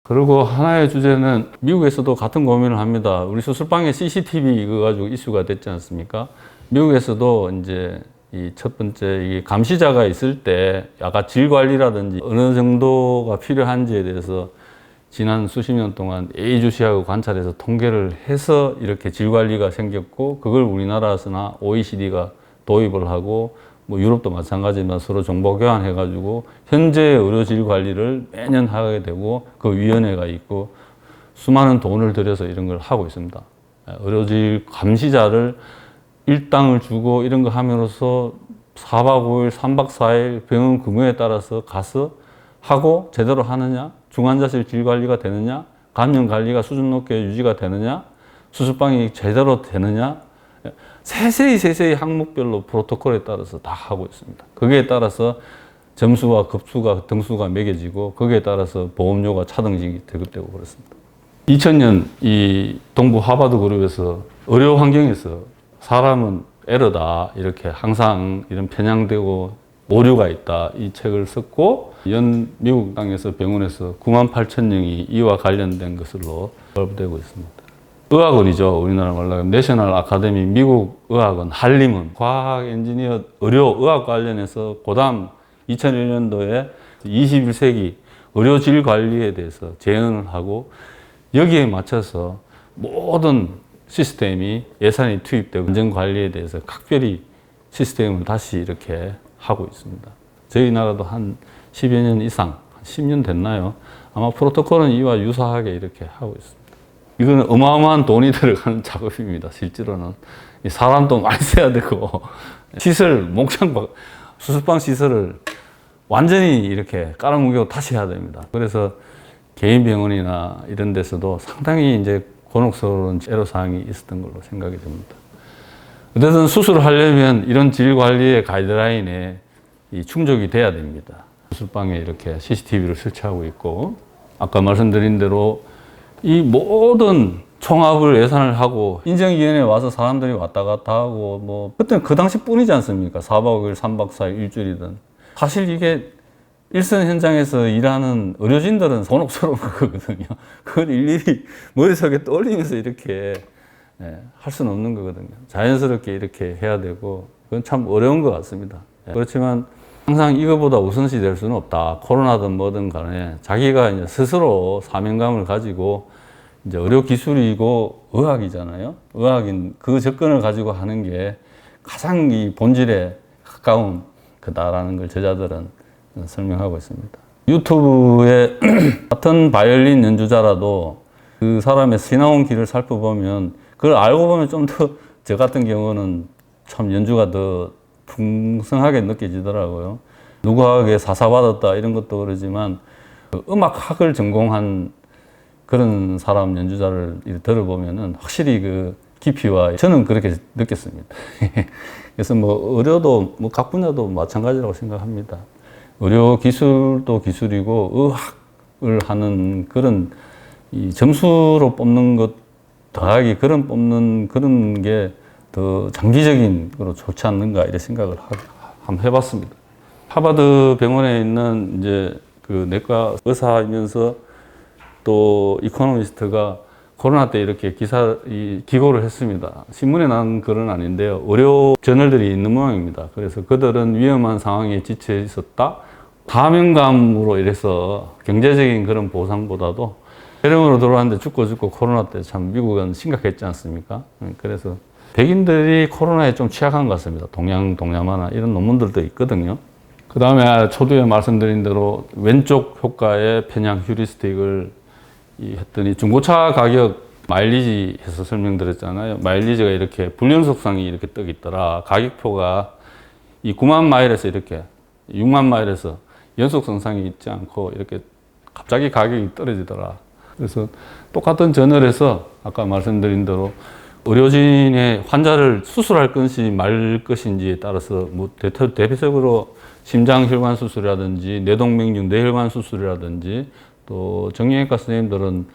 그리고 하나의 주제는 미국에서도 같은 고민을 합니다. 우리 수술방에 CCTV 이거 가지고 이슈가 됐지 않습니까? 미국에서도 이제 이 첫 번째 이 감시자가 있을 때 약간 질 관리라든지 어느 정도가 필요한지에 대해서 지난 수십 년 동안 예의주시하고 관찰해서 통계를 해서 이렇게 질 관리가 생겼고, 그걸 우리나라에서나 OECD가 도입을 하고, 뭐 유럽도 마찬가지지만 서로 정보 교환해가지고 현재 의료질 관리를 매년 하게 되고, 그 위원회가 있고 수많은 돈을 들여서 이런 걸 하고 있습니다. 의료질 감시자를 일당을 주고 이런 거 함으로써 4박 5일, 3박 4일 병원 근무에 따라서 가서 하고 제대로 하느냐, 중환자실 질 관리가 되느냐, 감염 관리가 수준 높게 유지가 되느냐, 수술방이 제대로 되느냐, 세세히 항목별로 프로토콜에 따라서 다 하고 있습니다. 거기에 따라서 점수와 급수가, 등수가 매겨지고 거기에 따라서 보험료가 차등직이 대급되고 그렇습니다. 2000년 이 동부 하버드 그룹에서 의료 환경에서 사람은 에러다, 이렇게 항상 이런 편향되고 오류가 있다, 이 책을 썼고, 미국 땅에서 병원에서 98,000명이 이와 관련된 것으로 발표되고 있습니다. 의학원이죠. 우리나라 말로 내셔널 아카데미, 미국 의학원, 한림은 과학, 엔지니어, 의료, 의학 관련해서 그다음 2001년도에 21세기 의료질 관리에 대해서 제언을 하고, 여기에 맞춰서 모든 시스템이 예산이 투입되고 안전 관리에 대해서 각별히 시스템을 다시 이렇게 하고 있습니다. 저희 나라도 한 10여 년 이상, 10년 됐나요? 아마 프로토콜은 이와 유사하게 이렇게 하고 있습니다. 이거는 어마어마한 돈이 들어가는 작업입니다. 실제로는 사람도 많이 써야 되고, 시설, 수술방 시설을 완전히 이렇게 깔아뭉개고 다시 해야 됩니다. 그래서 개인 병원이나 이런 데서도 상당히 이제 곤혹스러운 애로사항이 있었던 걸로 생각이 됩니다. 어쨌든 수술을 하려면 이런 질 관리의 가이드라인에 충족이 돼야 됩니다. 수술방에 이렇게 CCTV를 설치하고 있고, 아까 말씀드린 대로 이 모든 총합을 예산을 하고, 인정위원회에 와서 사람들이 왔다 갔다 하고, 뭐 그때는 그 당시 뿐이지 않습니까? 4박 5일, 3박 4일, 일주일이든. 사실 이게 일선 현장에서 일하는 의료진들은 곤혹스러운 거거든요. 그걸 일일이 머릿속에 떠올리면서 이렇게 할 수는 없는 거거든요. 자연스럽게 이렇게 해야 되고, 그건 참 어려운 것 같습니다. 그렇지만 항상 이거보다 우선시 될 수는 없다. 코로나든 뭐든 간에 자기가 이제 스스로 사명감을 가지고, 이제 의료 기술이고 의학이잖아요. 의학인 그 접근을 가지고 하는 게 가장 이 본질에 가까운 거다라는 걸 저자들은 설명하고 있습니다. 유튜브에 같은 바이올린 연주자라도 그 사람의 지나온 길을 살펴보면, 그걸 알고 보면 좀 더, 저 같은 경우는 참 연주가 더 풍성하게 느껴지더라고요. 누구에게 사사받았다 이런 것도 그러지만, 그 음악학을 전공한 그런 사람 연주자를 들어보면은 확실히 그 깊이와, 저는 그렇게 느꼈습니다. 그래서 뭐 의료도 뭐 각 분야도 마찬가지라고 생각합니다. 의료 기술도 기술이고 의학을 하는 그런 이 점수로 뽑는 것 더하기 뽑는 그런 게 더 장기적인 거로 좋지 않는가, 이런 생각을 한번 해봤습니다. 하버드 병원에 있는 이제 그 내과 의사이면서 또 이코노미스트가 코로나 때 이렇게 기고를 했습니다. 신문에 난 글은 아닌데요. 의료 저널들이 있는 모양입니다. 그래서 그들은 위험한 상황에 지쳐 있었다. 감염감으로 이래서 경제적인 그런 보상보다도 폐렴으로 들어왔는데 죽고 코로나 때 참 미국은 심각했지 않습니까? 그래서 백인들이 코로나에 좀 취약한 것 같습니다. 동남아나 이런 논문들도 있거든요. 그 다음에 초두에 말씀드린 대로 왼쪽 효과의 편향 휴리스틱을 했더니 중고차 가격 마일리지 해서 설명드렸잖아요. 마일리지가 이렇게 불연속성이 이렇게 떠 있더라. 가격표가 이 9만 마일에서 이렇게 6만 마일에서 연속성상이 있지 않고 이렇게 갑자기 가격이 떨어지더라. 그래서 똑같은 저널에서 아까 말씀드린 대로 의료진의 환자를 수술할 것인지 말 것인지에 따라서 뭐 대표적으로 심장혈관 수술이라든지 뇌동맥류 뇌혈관 수술이라든지, 또 정형외과 선생님들은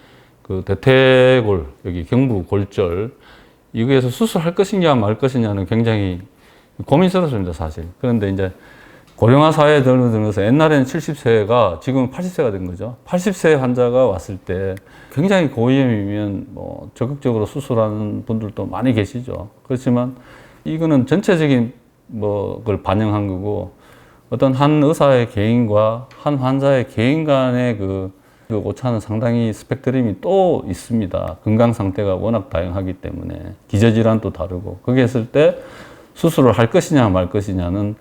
그 대퇴골, 여기 경부 골절, 이거에서 수술할 것이냐 말 것이냐는 굉장히 고민스럽습니다, 사실. 그런데 이제 고령화 사회에 들어서 옛날에는 70세가 지금 80세가 된 거죠. 80세 환자가 왔을 때 굉장히 고위험이면 뭐 적극적으로 수술하는 분들도 많이 계시죠. 그렇지만 이거는 전체적인 그걸 반영한 거고 어떤 한 의사의 개인과 한 환자의 개인 간의 그 오차는 상당히 스펙트럼이 또 있습니다. 건강 상태가 워낙 다양하기 때문에 기저질환도 다르고 거기에 있을 때 수술을 할 것이냐 말 것이냐는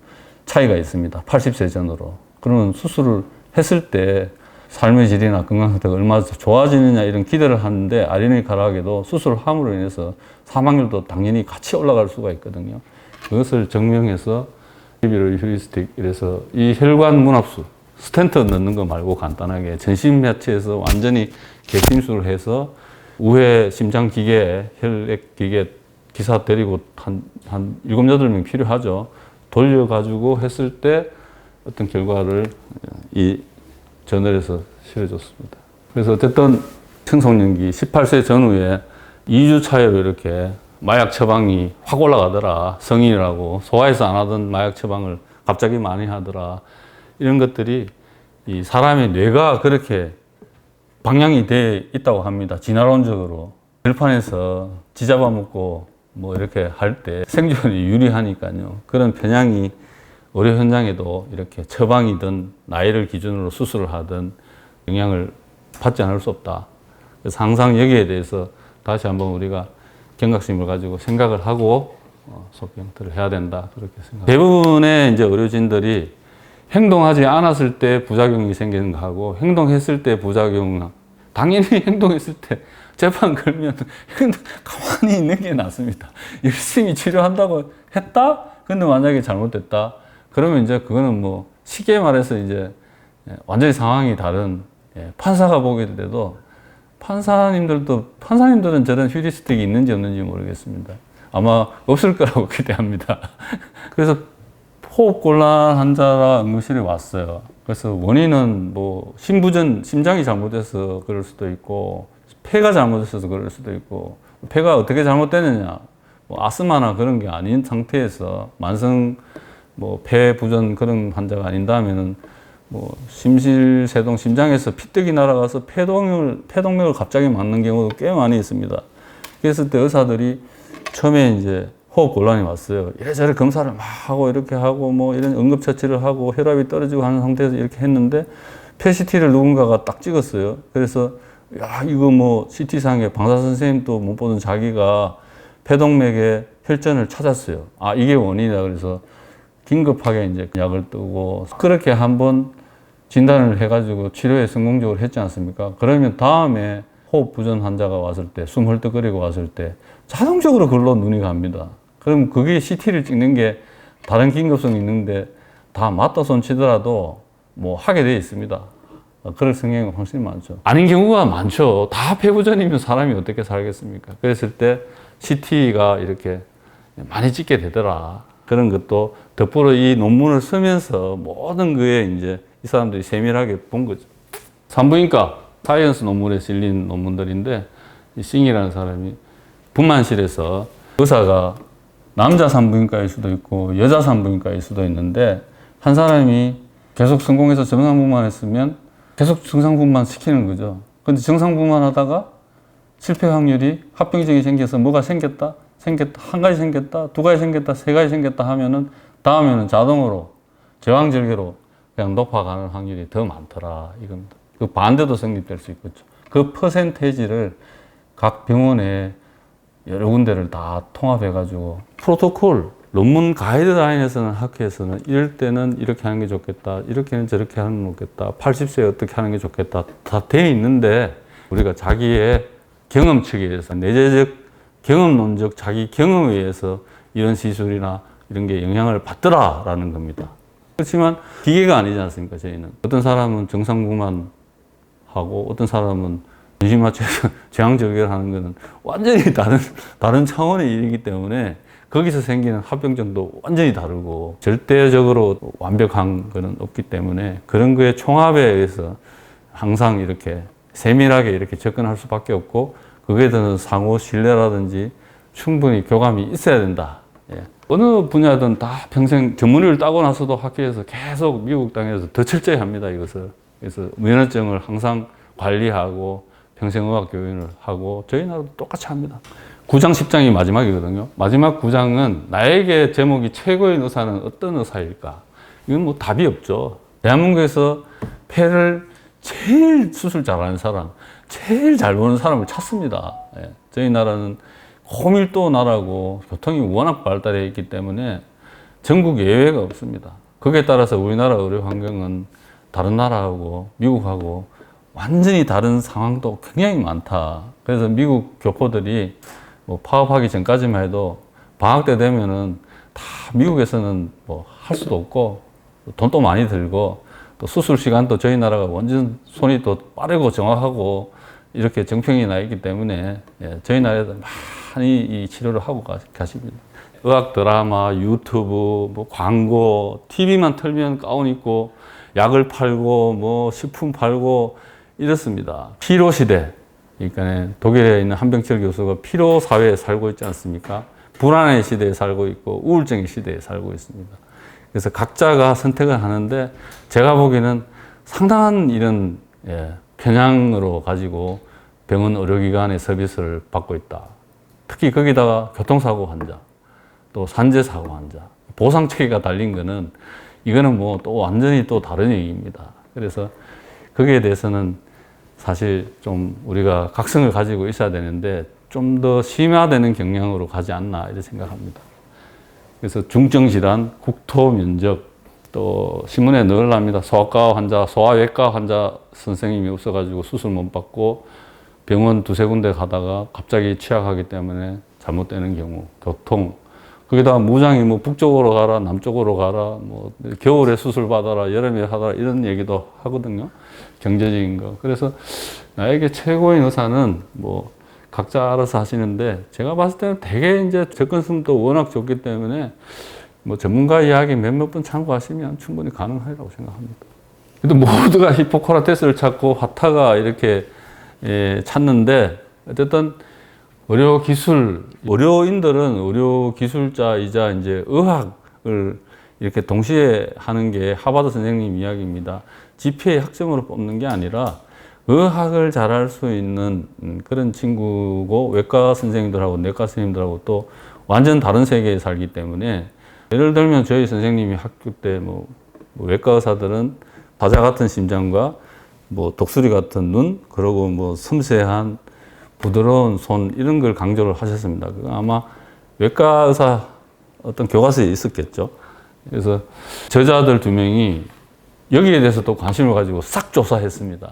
차이가 있습니다. 80세 전으로. 그러면 수술을 했을 때 삶의 질이나 건강 상태가 얼마나 좋아지느냐 이런 기대를 하는데 아이러니컬하게도 수술을 함으로 인해서 사망률도 당연히 같이 올라갈 수가 있거든요. 그것을 증명해서 비비럴 휴리스틱 이래서 이 혈관 문합수 스텐트 넣는 거 말고 간단하게 전신마취에서 완전히 개심술을 해서 우회 심장 기계, 혈액 기계 기사 데리고 한 7, 8명 필요하죠. 돌려가지고 했을 때 어떤 결과를 이 저널에서 실어줬습니다. 그래서 어쨌든 청소년기 18세 전후에 2주 차이로 이렇게 마약 처방이 확 올라가더라. 성인이라고 소화해서 안 하던 마약 처방을 갑자기 많이 하더라. 이런 것들이 이 사람의 뇌가 그렇게 방향이 돼 있다고 합니다. 진화론적으로. 들판에서 쥐잡아 먹고 뭐 이렇게 할 때 생존이 유리하니까요. 그런 편향이 의료 현장에도 이렇게 처방이든 나이를 기준으로 수술을 하든 영향을 받지 않을 수 없다. 그래서 항상 여기에 대해서 다시 한번 우리가 경각심을 가지고 생각을 하고 소병들을 해야 된다. 그렇게 생각합니다. 대부분의 이제 의료진들이 행동하지 않았을 때 부작용이 생기는 거하고 행동했을 때 부작용, 당연히 행동했을 때 재판 걸면 가만히 있는 게 낫습니다. 열심히 치료한다고 했다? 근데 만약에 잘못됐다? 그러면 이제 그거는 뭐 쉽게 말해서 이제 완전히 상황이 다른 판사가 보게 돼도 판사님들은 저런 휴리스틱이 있는지 없는지 모르겠습니다. 아마 없을 거라고 기대합니다. 그래서 호흡곤란 환자가 응급실에 왔어요. 그래서 원인은 뭐 심부전, 심장이 잘못돼서 그럴 수도 있고 폐가 잘못돼서 그럴 수도 있고 폐가 어떻게 잘못되느냐 뭐 아스마나 그런 게 아닌 상태에서 만성 뭐 폐부전 그런 환자가 아닌다면은 뭐 심실세동 심장에서 피떡이 날아가서 폐동맥을 갑자기 막는 경우도 꽤 많이 있습니다. 그랬을 때 의사들이 처음에 이제 호흡 곤란이 왔어요. 이래저래 검사를 막 하고 이렇게 하고 뭐 이런 응급처치를 하고 혈압이 떨어지고 하는 상태에서 이렇게 했는데 PET-CT를 누군가가 딱 찍었어요. 그래서 야 이거 뭐 CT상에 방사 선생님도 못 보던 자기가 폐동맥의 혈전을 찾았어요. 아 이게 원인이다. 그래서 긴급하게 이제 약을 뜨고 그렇게 한번 진단을 해가지고 치료에 성공적으로 했지 않습니까? 그러면 다음에 호흡 부전 환자가 왔을 때, 숨 헐떡거리고 왔을 때 자동적으로 그걸로 눈이 갑니다. 그럼 그게 CT를 찍는 게 다른 긴급성이 있는데 다 맞다 손 치더라도 뭐 하게 돼 있습니다. 그럴 성향이 훨씬 많죠. 아닌 경우가 많죠. 다 폐부전이면 사람이 어떻게 살겠습니까? 그랬을 때 CT가 이렇게 많이 찍게 되더라. 그런 것도 덕분에 이 논문을 쓰면서 모든 거에 이제 이 사람들이 세밀하게 본 거죠. 산부인과 사이언스 논문에 실린 논문들인데 이 싱이라는 사람이 분만실에서 의사가 남자 산부인과일 수도 있고 여자 산부인과일 수도 있는데 한 사람이 계속 성공해서 정상분만 했으면 계속 정상분만 시키는 거죠. 근데 정상분만 하다가 실패 확률이 합병증이 생겨서 뭐가 생겼다, 한 가지 생겼다, 두 가지 생겼다, 세 가지 생겼다 하면은 다음에는 자동으로 제왕절개로 그냥 높아가는 확률이 더 많더라 이겁니다. 그 반대도 성립될 수 있겠죠. 그 퍼센테이지를 각 병원에 여러 군데를 다 통합해가지고 프로토콜, 논문 가이드라인에서는 학회에서는 이럴 때는 이렇게 하는 게 좋겠다, 이렇게는 저렇게 하는 게 좋겠다, 80세에 어떻게 하는 게 좋겠다 다 돼 있는데 우리가 자기의 경험 측에 의해서 내재적 경험론적 자기 경험에 의해서 이런 시술이나 이런 게 영향을 받더라라는 겁니다. 그렇지만 기계가 아니지 않습니까? 저희는 어떤 사람은 정상부만 하고 어떤 사람은 전신마취해서 제왕절개를 하는 것은 완전히 다른 차원의 일이기 때문에 거기서 생기는 합병증도 완전히 다르고 절대적으로 완벽한 것은 없기 때문에 그런 거의 총합에 의해서 항상 이렇게 세밀하게 이렇게 접근할 수밖에 없고 그거에 대해서 상호 신뢰라든지 충분히 교감이 있어야 된다. 예. 어느 분야든 다 평생 전문의를 따고 나서도 학교에서 계속 미국 땅에서 더 철저히 합니다, 이것을. 그래서 면허증을 항상 관리하고 평생의학 교육을 하고 저희 나라도 똑같이 합니다. 9장, 10장이 마지막이거든요. 마지막 9장은 나에게 제목이 최고의 의사는 어떤 의사일까? 이건 뭐 답이 없죠. 대한민국에서 폐를 제일 수술 잘하는 사람, 제일 잘 보는 사람을 찾습니다. 예. 저희 나라는 고밀도 나라고 교통이 워낙 발달해 있기 때문에 전국 예외가 없습니다. 거기에 따라서 우리나라 의료 환경은 다른 나라하고 미국하고 완전히 다른 상황도 굉장히 많다. 그래서 미국 교포들이 뭐 파업하기 전까지만 해도 방학 때 되면은 다 미국에서는 뭐 할 수도 없고 돈도 많이 들고 또 수술 시간도 저희 나라가 완전 손이 또 빠르고 정확하고 이렇게 정평이 나 있기 때문에 예, 저희 나라에서 많이 이 치료를 하고 가십니다. 의학 드라마, 유튜브, 뭐 광고, TV만 틀면 가운 입고 약을 팔고 뭐 식품 팔고 이렇습니다. 피로 시대. 그러니까 독일에 있는 한병철 교수가 피로 사회에 살고 있지 않습니까? 불안의 시대에 살고 있고 우울증의 시대에 살고 있습니다. 그래서 각자가 선택을 하는데 제가 보기에는 상당한 이런 편향으로 가지고 병원 의료기관의 서비스를 받고 있다. 특히 거기다가 교통사고 환자, 또 산재사고 환자, 보상체계가 달린 거는 이거는 뭐 또 완전히 또 다른 얘기입니다. 그래서 거기에 대해서는 사실 좀 우리가 각성을 가지고 있어야 되는데 좀 더 심화되는 경향으로 가지 않나 이렇게 생각합니다. 그래서 중증질환, 국토면적, 또 신문에 늘 납니다. 소아과 환자, 소아외과 환자 선생님이 없어가지고 수술 못 받고 병원 두세 군데 가다가 갑자기 취약하기 때문에 잘못되는 경우, 교통, 거기다가 무장이 뭐 북쪽으로 가라, 남쪽으로 가라, 뭐 겨울에 수술 받아라, 여름에 하라 이런 얘기도 하거든요. 경제적인 거. 그래서 나에게 최고의 의사는 뭐 각자 알아서 하시는데 제가 봤을 때는 되게 이제 접근성도 워낙 좋기 때문에 뭐 전문가 이야기 몇몇 분 참고하시면 충분히 가능하리라고 생각합니다. 근데 모두가 히포크라테스를 찾고 화타가 이렇게 찾는데 어쨌든 의료 기술, 의료인들은 의료 기술자이자 이제 의학을 이렇게 동시에 하는 게 하버드 선생님 이야기입니다. GPA 학점으로 뽑는 게 아니라 의학을 잘할 수 있는 그런 친구고 외과 선생님들하고 내과 선생님들하고 또 완전 다른 세계에 살기 때문에 예를 들면 저희 선생님이 학교 때 뭐 외과 의사들은 사자 같은 심장과 뭐 독수리 같은 눈 그리고 뭐 섬세한 부드러운 손 이런 걸 강조를 하셨습니다. 그거 아마 외과 의사 어떤 교과서에 있었겠죠. 그래서 저자들 2명이 여기에 대해서 또 관심을 가지고 싹 조사했습니다.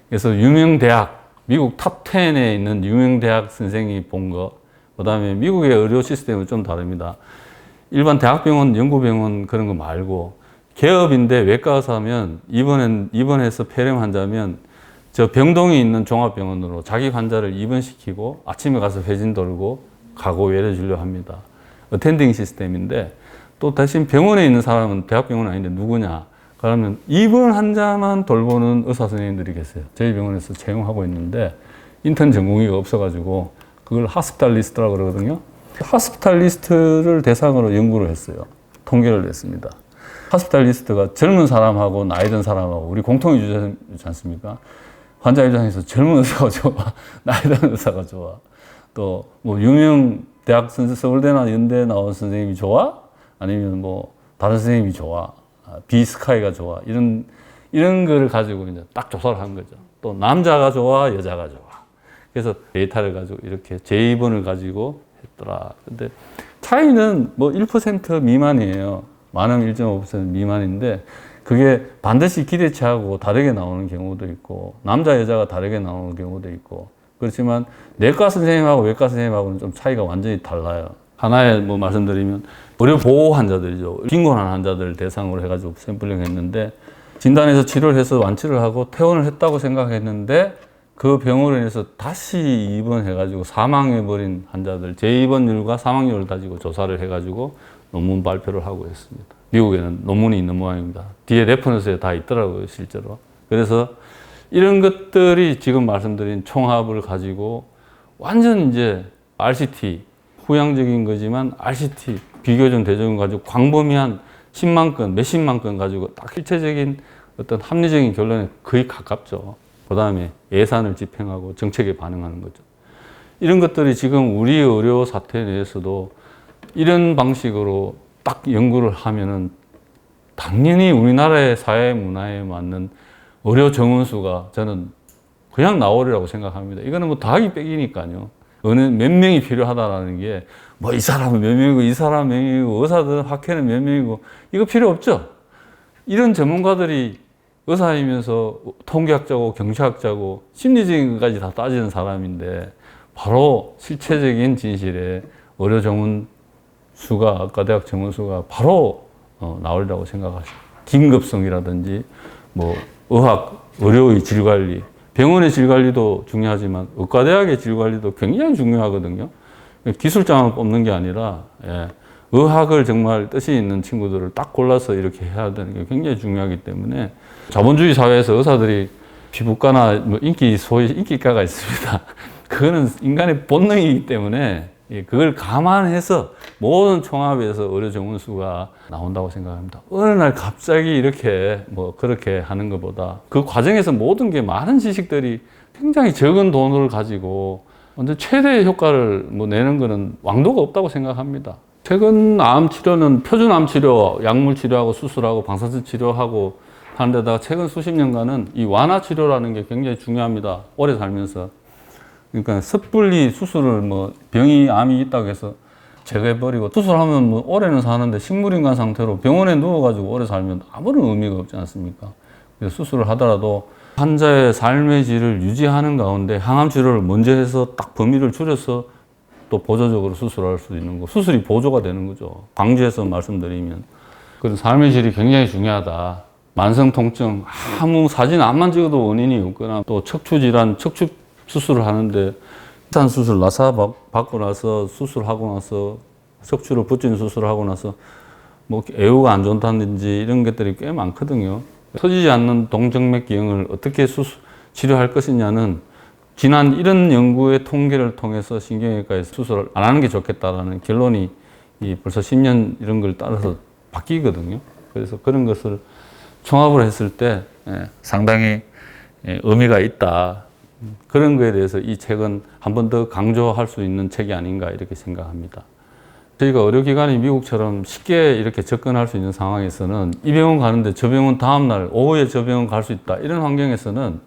그래서 유명 대학, 미국 탑 10에 있는 유명 대학 선생이 본 거, 그 다음에 미국의 의료 시스템은 좀 다릅니다. 일반 대학병원, 연구병원 그런 거 말고 개업인데 외과 의사면 입원해서 폐렴 환자면 저 병동에 있는 종합병원으로 자기 환자를 입원시키고 아침에 가서 회진 돌고 가고 외래진료 합니다. 어텐딩 시스템인데 또 대신 병원에 있는 사람은 대학병원 아닌데 누구냐? 그러면 입원 환자만 돌보는 의사 선생님들이 계세요. 저희 병원에서 채용하고 있는데 인턴 전공의가 없어가지고 그걸 하스피탈리스트라고 그러거든요. 하스피탈리스트를 대상으로 연구를 했어요. 통계를 냈습니다. 하스피탈리스트가 젊은 사람하고 나이 든 사람하고 우리 공통의 주제지 않습니까? 환자 입장에서 젊은 의사가 좋아, 나이 든 의사가 좋아. 또 뭐 유명 대학 선생, 서울대나 연대 나온 선생님이 좋아? 아니면 뭐 다른 선생님이 좋아? 비스카이가 좋아? 이런 거를 가지고 이제 딱 조사를 한 거죠. 또 남자가 좋아, 여자가 좋아. 그래서 데이터를 가지고 이렇게 제2번을 가지고 했더라. 근데 차이는 뭐 1% 미만이에요. 많으면 1.5% 미만인데 그게 반드시 기대치하고 다르게 나오는 경우도 있고 남자 여자가 다르게 나오는 경우도 있고 그렇지만 내과 선생님하고 외과 선생님하고는 좀 차이가 완전히 달라요. 하나에 뭐 말씀드리면 의료 보호 환자들이죠. 빈곤한 환자들 대상으로 해가지고 샘플링 했는데 진단해서 치료를 해서 완치를 하고 퇴원을 했다고 생각했는데 그 병으로 인해서 다시 입원해가지고 사망해버린 환자들 재입원율과 사망률을 가지고 조사를 해가지고 논문 발표를 하고 있습니다. 미국에는 논문이 있는 모양입니다. 뒤에 레퍼런스에 다 있더라고요, 실제로. 그래서 이런 것들이 지금 말씀드린 총합을 가지고 완전 이제 RCT, 후양적인 거지만 RCT 비교전 대조군 가지고 광범위한 10만 건, 몇십만 건 가지고 딱 실체적인 어떤 합리적인 결론에 거의 가깝죠. 그 다음에 예산을 집행하고 정책에 반응하는 거죠. 이런 것들이 지금 우리 의료 사태 내에서도 이런 방식으로 딱 연구를 하면은 당연히 우리나라의 사회 문화에 맞는 의료 정원수가 저는 그냥 나오리라고 생각합니다. 이거는 뭐 더하기 빼기니까요. 어느 몇 명이 필요하다라는 게 뭐 이 사람은 몇 명이고 이 사람은 몇 명이고 의사들 학회는 몇 명이고 이거 필요 없죠. 이런 전문가들이 의사이면서 통계학자고 경제학자고 심리적인 것까지 다 따지는 사람인데 바로 실체적인 진실에 의료 전문 수가 의과대학 전문 수가 바로 나오리라고 생각하십니다. 긴급성이라든지 뭐 의학 의료의 질 관리, 병원의 질 관리도 중요하지만 의과대학의 질 관리도 굉장히 중요하거든요. 기술자만 뽑는 게 아니라 의학을 정말 뜻이 있는 친구들을 딱 골라서 이렇게 해야 되는 게 굉장히 중요하기 때문에 자본주의 사회에서 의사들이 피부과나 뭐 소위 인기과가 있습니다. 그거는 인간의 본능이기 때문에 그걸 감안해서 모든 총합에서 의료 전문수가 나온다고 생각합니다. 어느 날 갑자기 이렇게 뭐 그렇게 하는 것보다 그 과정에서 모든 게 많은 지식들이 굉장히 적은 돈을 가지고 완전 최대의 효과를 뭐 내는 거는 왕도가 없다고 생각합니다. 최근 암 치료는 표준 암 치료, 약물 치료하고 수술하고 방사선 치료하고 하는 데다가 최근 수십 년간은 이 완화 치료라는 게 굉장히 중요합니다. 오래 살면서. 그러니까 섣불리 수술을 뭐 병이 암이 있다고 해서 제거해버리고 수술하면 뭐 오래는 사는데 식물인간 상태로 병원에 누워가지고 오래 살면 아무런 의미가 없지 않습니까? 그래서 수술을 하더라도 환자의 삶의 질을 유지하는 가운데 항암 치료를 먼저 해서 딱 범위를 줄여서 또 보조적으로 수술할 수 있는 거, 수술이 보조가 되는 거죠. 강조해서 말씀드리면 그런 삶의 질이 굉장히 중요하다. 만성 통증, 아무 사진 암만 찍어도 원인이 없거나 또 척추 질환, 척추 수술을 하는데 일단 수술 나사 받고 나서 수술하고 나서 척추를 붙이는 수술을 하고 나서 뭐 애우가 안 좋다든지 이런 것들이 꽤 많거든요. 터지지 않는 동정맥 기형을 어떻게 치료할 것이냐는 지난 이런 연구의 통계를 통해서 신경외과에서 수술을 안 하는 게 좋겠다라는 결론이 벌써 10년 이런 걸 따라서 바뀌거든요. 그래서 그런 것을 총합을 했을 때 상당히 의미가 있다. 그런 거에 대해서 이 책은 한 번 더 강조할 수 있는 책이 아닌가 이렇게 생각합니다. 저희가 의료기관이 미국처럼 쉽게 이렇게 접근할 수 있는 상황에서는 이 병원 가는데 저 병원 다음날 오후에 저 병원 갈 수 있다. 이런 환경에서는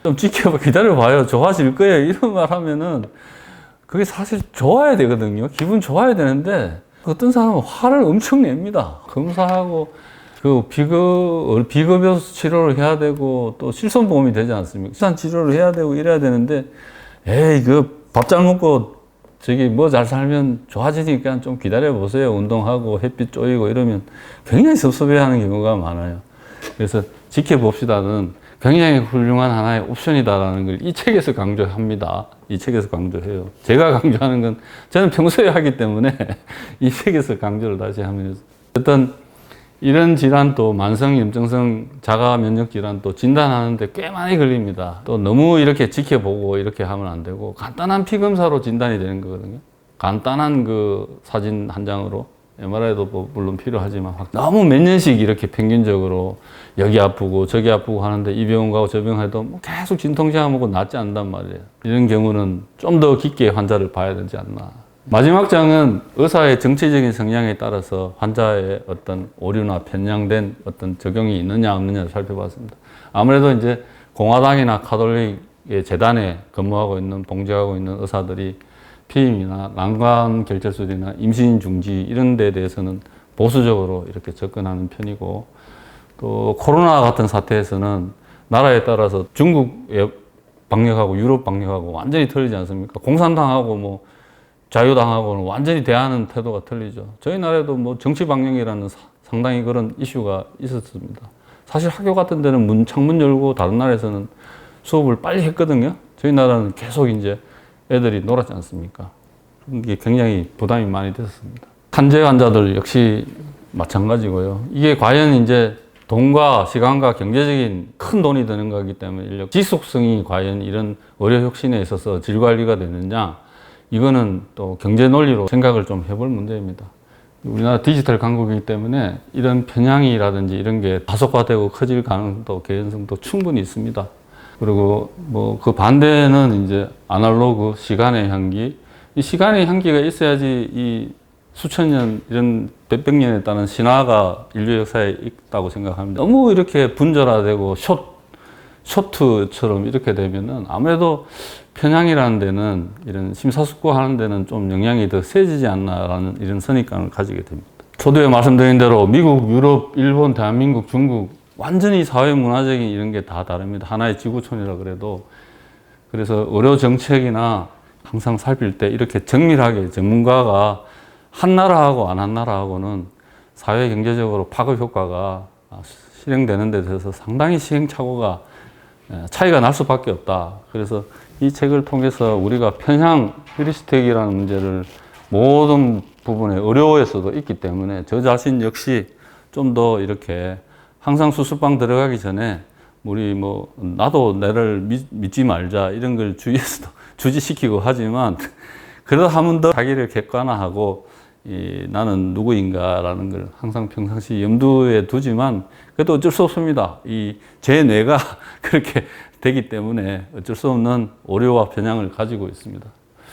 좀 기다려봐요. 좋아질 거예요. 이런 말 하면은 그게 사실 좋아야 되거든요. 기분 좋아야 되는데 어떤 사람은 화를 엄청 냅니다. 검사하고 그 비급여 치료를 해야 되고 또 실손보험이 되지 않습니까? 실산 치료를 해야 되고 이래야 되는데 에이 그 밥 잘 먹고 저기 뭐 잘 살면 좋아지니까 좀 기다려 보세요. 운동하고 햇빛 쬐이고 이러면 굉장히 섭섭해하는 경우가 많아요. 그래서 지켜봅시다는 굉장히 훌륭한 하나의 옵션이다라는 걸 이 책에서 강조합니다. 이 책에서 강조해요. 제가 강조하는 건 저는 평소에 하기 때문에 이 책에서 강조를 다시 하면서 어떤 이런 질환도 만성 염증성 자가 면역 질환도 진단하는데 꽤 많이 걸립니다. 또 너무 이렇게 지켜보고 이렇게 하면 안 되고 간단한 피 검사로 진단이 되는 거거든요. 간단한 그 사진 한 장으로 MRI도 뭐 물론 필요하지만 너무 몇 년씩 이렇게 평균적으로 여기 아프고 저기 아프고 하는데 이 병원 가고 저 병원 해도 뭐 계속 진통제약 먹고 낫지 않단 말이에요. 이런 경우는 좀 더 깊게 환자를 봐야 되지 않나. 마지막 장은 의사의 정치적인 성향에 따라서 환자의 어떤 오류나 편향된 어떤 적용이 있느냐 없느냐를 살펴봤습니다. 아무래도 이제 공화당이나 카톨릭의 재단에 근무하고 있는 봉직하고 있는 의사들이 피임이나 난관 결절술이나 임신 중지 이런 데에 대해서는 보수적으로 이렇게 접근하는 편이고 또 코로나 같은 사태에서는 나라에 따라서 중국의 방역하고 유럽 방역하고 완전히 틀리지 않습니까? 공산당하고 뭐 자유당하고는 완전히 대하는 태도가 틀리죠. 저희 나라에도 뭐 정치 방역이라는 상당히 그런 이슈가 있었습니다. 사실 학교 같은 데는 창문 열고 다른 나라에서는 수업을 빨리 했거든요. 저희 나라는 계속 이제 애들이 놀았지 않습니까? 이게 굉장히 부담이 많이 됐습니다. 한제 환자들 역시 마찬가지고요. 이게 과연 이제 돈과 시간과 경제적인 큰 돈이 드는 거기 때문에 인력 지속성이 과연 이런 의료 혁신에 있어서 질 관리가 되느냐, 이거는 또 경제 논리로 생각을 좀 해볼 문제입니다. 우리나라 디지털 강국이기 때문에 이런 편향이라든지 이런 게 가속화되고 커질 가능성도 개연성도 충분히 있습니다. 그리고 뭐 그 반대는 이제 아날로그 시간의 향기. 이 시간의 향기가 있어야지 이 수천 년 이런 몇백 년에 따른 신화가 인류 역사에 있다고 생각합니다. 너무 이렇게 분절화되고 쇼트처럼 이렇게 되면은 아무래도 편향이라는 데는 이런 심사숙고하는 데는 좀 영향이 더 세지지 않나라는 이런 선입관을 가지게 됩니다. 초두에 말씀드린 대로 미국, 유럽, 일본, 대한민국, 중국 완전히 사회 문화적인 이런 게 다 다릅니다. 하나의 지구촌이라 그래도. 그래서 의료 정책이나 항상 살필 때 이렇게 정밀하게 전문가가 한 나라하고 안 한 나라하고는 사회 경제적으로 파급 효과가 실행되는 데 대해서 상당히 시행착오가 차이가 날 수밖에 없다. 그래서 이 책을 통해서 우리가 편향 히리스텍이라는 문제를 모든 부분에 의료에서도 있기 때문에 저 자신 역시 좀 더 이렇게 항상 수술방 들어가기 전에 우리 뭐 나도 나를 믿지 말자 이런 걸 주위에서도 주지시키고 하지만 그러다 하면 더 자기를 객관화하고 나는 누구인가라는 걸 항상 평상시 염두에 두지만 그래도 어쩔 수 없습니다. 제 뇌가 그렇게 되기 때문에 어쩔 수 없는 오류와 편향을 가지고 있습니다.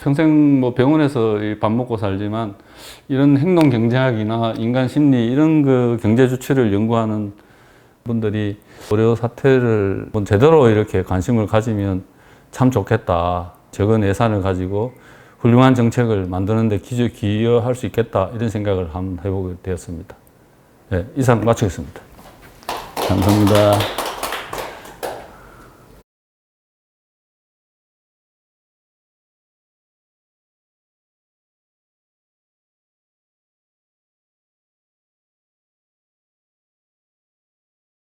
평생 뭐 병원에서 밥 먹고 살지만 이런 행동 경제학이나 인간 심리 이런 그 경제 주체를 연구하는 분들이 의료 사태를 제대로 이렇게 관심을 가지면 참 좋겠다. 적은 예산을 가지고 훌륭한 정책을 만드는 데 기여할 수 있겠다. 이런 생각을 한번 해보게 되었습니다. 네, 이상 마치겠습니다. 감사합니다.